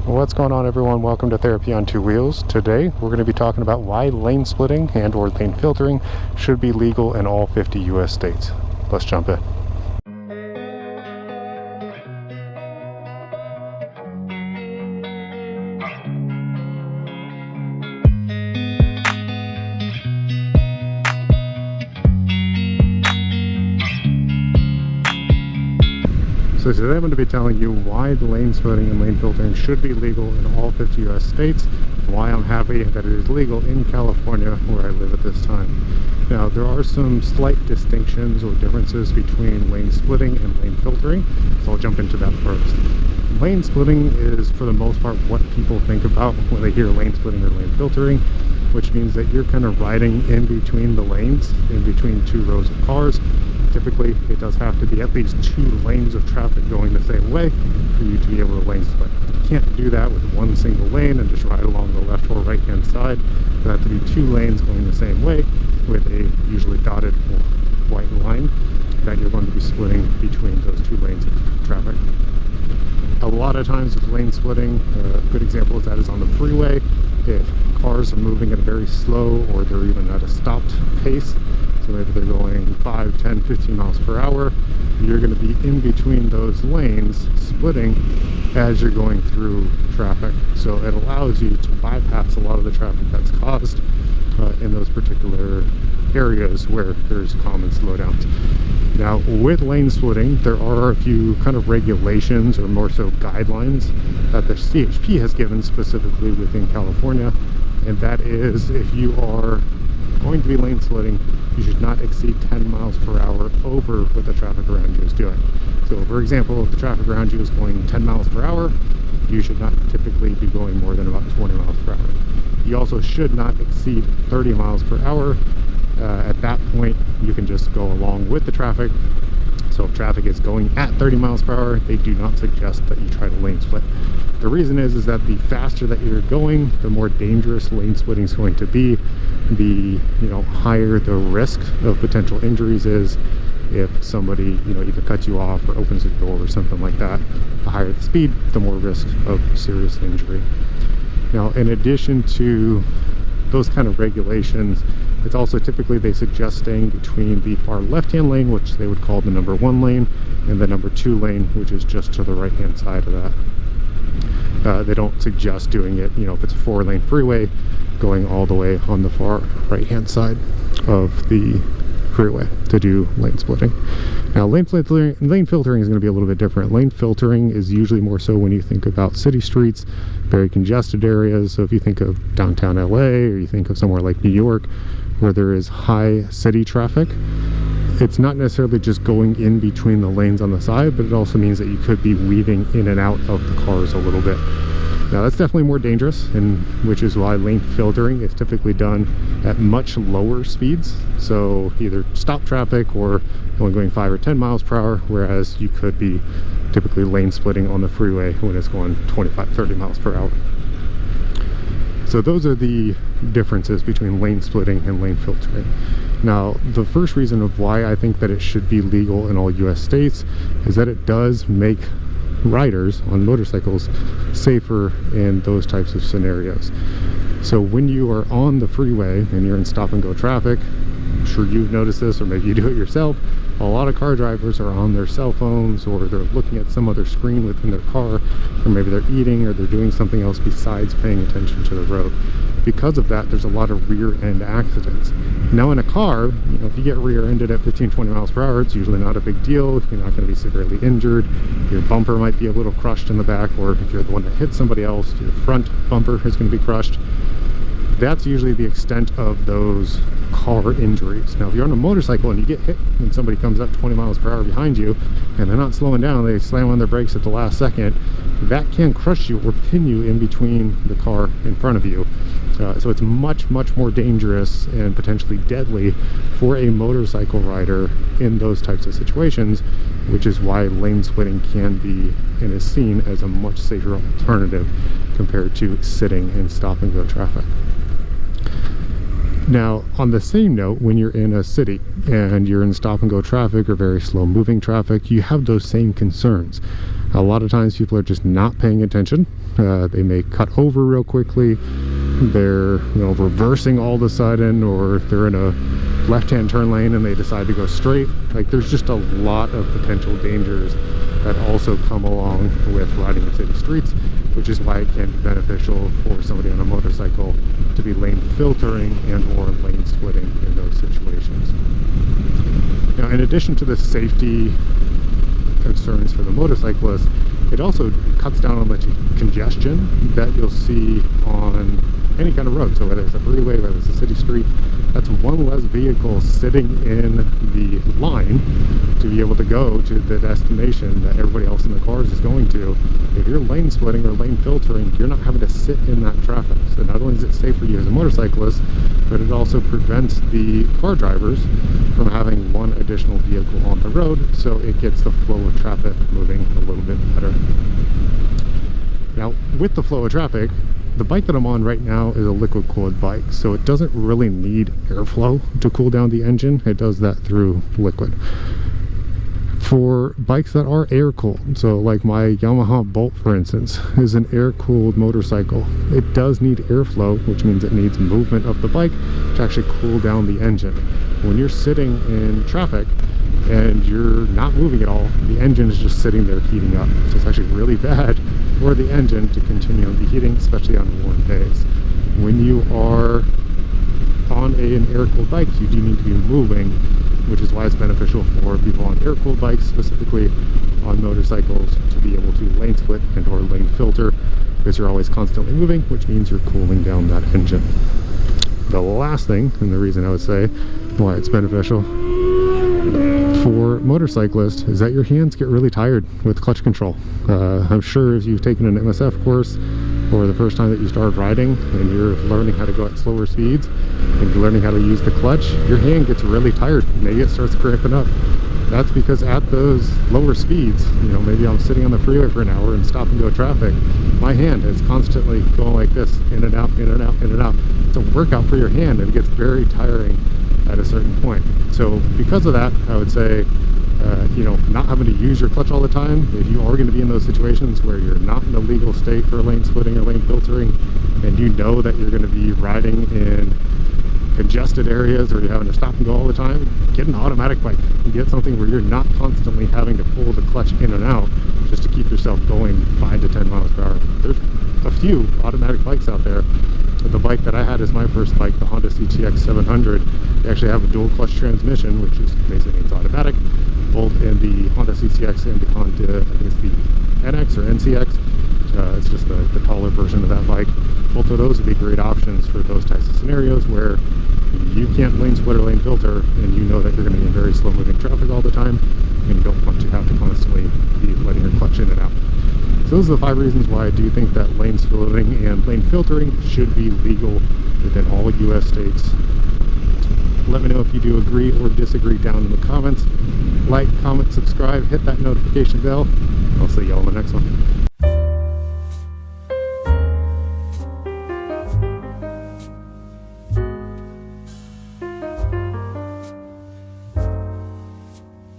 What's going on, everyone? Welcome to Therapy on Two Wheels. Today we're going to be talking about why lane splitting and or lane filtering should be legal in all 50 US states. Let's jump in. So today I'm going to be telling you why the lane splitting and lane filtering should be legal in all 50 US states, and why I'm happy that it is legal in California where I live at this time. Now, there are some slight distinctions or differences between lane splitting and lane filtering, so I'll jump into that first. Lane splitting is, for the most part, what people think about when they hear lane splitting or lane filtering, which means that you're kind of riding in between the lanes, in between two rows of cars. Typically, it does have to be at least two lanes of traffic going the same way for you to be able to lane split. You can't do that with one single lane and just ride along the left or right hand side. There have to be two lanes going the same way with a usually dotted or white line that you're going to be splitting between those two lanes of traffic. A lot of times with lane splitting, a good example of that is on the freeway. If cars are moving at a very slow or they're even at a stopped pace, so maybe they're going 5, 10, 15 miles per hour, you're going to be in between those lanes splitting as you're going through traffic. So it allows you to bypass a lot of the traffic that's caused in those particular areas where there's common slowdowns. Now, with lane splitting, there are a few kind of regulations, or more so guidelines, that the CHP has given specifically within California, and that is, if you are going to be lane splitting, you should not exceed 10 miles per hour over what the traffic around you is doing. So, for example, if the traffic around you is going 10 miles per hour, you should not typically be going more than about 20 miles per hour. You also should not exceed 30 miles per hour. At that point, you can just go along with the traffic. So if traffic is going at 30 miles per hour, they do not suggest that you try to lane split. The reason is that the faster that you're going, the more dangerous lane splitting is going to be. The higher the risk of potential injuries is. If somebody either cuts you off or opens a door or something like that, the higher the speed, the more risk of serious injury. Now, in addition to those kind of regulations, it's also typically they suggest staying between the far left-hand lane, which they would call the number 1 lane, and the number 2 lane, which is just to the right-hand side of that. They don't suggest doing it, if it's a 4-lane freeway, going all the way on the far right-hand side of the freeway to do lane splitting. Now, lane filtering is going to be a little bit different. Lane filtering is usually more so when you think about city streets, very congested areas. So if you think of downtown LA, or you think of somewhere like New York, where there is high city traffic, it's not necessarily just going in between the lanes on the side, but it also means that you could be weaving in and out of the cars a little bit. Now, that's definitely more dangerous, and which is why lane filtering is typically done at much lower speeds. So either stop traffic or only going 5 or 10 miles per hour, whereas you could be typically lane splitting on the freeway when it's going 25, 30 miles per hour. So those are the differences between lane splitting and lane filtering. Now, the first reason of why I think that it should be legal in all US states is that it does make riders on motorcycles safer in those types of scenarios. So when you are on the freeway and you're in stop and go traffic, I'm sure you've noticed this, or maybe you do it yourself, a lot of car drivers are on their cell phones, or they're looking at some other screen within their car, or maybe they're eating, or they're doing something else besides paying attention to the road. Because of that, there's a lot of rear end accidents. Now, in a car, if you get rear ended at 15, 20 miles per hour, it's usually not a big deal. You're not going to be severely injured. Your bumper might be a little crushed in the back, or if you're the one that hit somebody else, your front bumper is going to be crushed. That's usually the extent of those car injuries. Now, if you're on a motorcycle and you get hit and somebody comes up 20 miles per hour behind you and they're not slowing down, they slam on their brakes at the last second, that can crush you or pin you in between the car in front of you. So it's much, much more dangerous and potentially deadly for a motorcycle rider in those types of situations, which is why lane splitting can be and is seen as a much safer alternative compared to sitting in stop and go traffic. Now, on the same note, when you're in a city and you're in stop and go traffic or very slow moving traffic, you have those same concerns. A lot of times people are just not paying attention. They may cut over real quickly. They're, reversing all of a sudden, or they're in a left-hand turn lane and they decide to go straight. Like, there's just a lot of potential dangers that also come along with riding in city streets, which is why it can be beneficial for somebody on a motorcycle to be lane filtering and or lane splitting in those situations. Now, in addition to the safety concerns for the motorcyclist, it also cuts down on the congestion that you'll see on any kind of road. So whether it's a freeway, whether it's a city street, that's one less vehicle sitting in the line to be able to go to the destination that everybody else in the cars is going to. If you're lane splitting or lane filtering, you're not having to sit in that traffic. So not only is it safe for you as a motorcyclist, but it also prevents the car drivers from having one additional vehicle on the road, so it gets the flow of traffic moving a little bit better. Now, with the flow of traffic, the bike that I'm on right now is a liquid cooled bike, so it doesn't really need airflow to cool down the engine. It does that through liquid. For bikes that are air cooled, so like my Yamaha Bolt, for instance, is an air cooled motorcycle. It does need airflow, which means it needs movement of the bike to actually cool down the engine. When you're sitting in traffic and you're not moving at all, the engine is just sitting there heating up. So it's actually really bad for the engine to continue the heating, especially on warm days. When you are on an air-cooled bike, you do need to be moving, which is why it's beneficial for people on air-cooled bikes, specifically on motorcycles, to be able to lane split and or lane filter, because you're always constantly moving, which means you're cooling down that engine. The last thing, and the reason I would say why it's beneficial for motorcyclists, is that your hands get really tired with clutch control. I'm sure if you've taken an MSF course, or the first time that you start riding and you're learning how to go at slower speeds and you're learning how to use the clutch, your hand gets really tired. Maybe it starts cramping up. That's because at those lower speeds, maybe I'm sitting on the freeway for an hour in stop and go traffic, my hand is constantly going like this, in and out, in and out, in and out. It's a workout for your hand, and it gets very tiring at a certain point. So because of that, I would say, not having to use your clutch all the time, if you are going to be in those situations where you're not in a legal state for lane splitting or lane filtering, and you know that you're going to be riding in congested areas or you're having to stop and go all the time, get an automatic bike and get something where you're not constantly having to pull the clutch in and out just to keep yourself going 5 to 10 miles per hour. There's a few automatic bikes out there. The bike that I had is my first bike, the Honda CTX 700. They actually have a dual clutch transmission, which is basically means automatic, both in the Honda CTX and the Honda, I think it's the NX or NCX. It's just the taller version of that bike. Both of those would be great options for those types of scenarios where you can't lane split or lane filter, and you know that you're going to be in very slow moving traffic all the time, and you don't want to have to constantly be letting your clutch in and out. So those are the 5 reasons why I do think that lane splitting and lane filtering should be legal within all US states. Let me know if you do agree or disagree down in the comments. Like, comment, subscribe, hit that notification bell. I'll see y'all in the next one.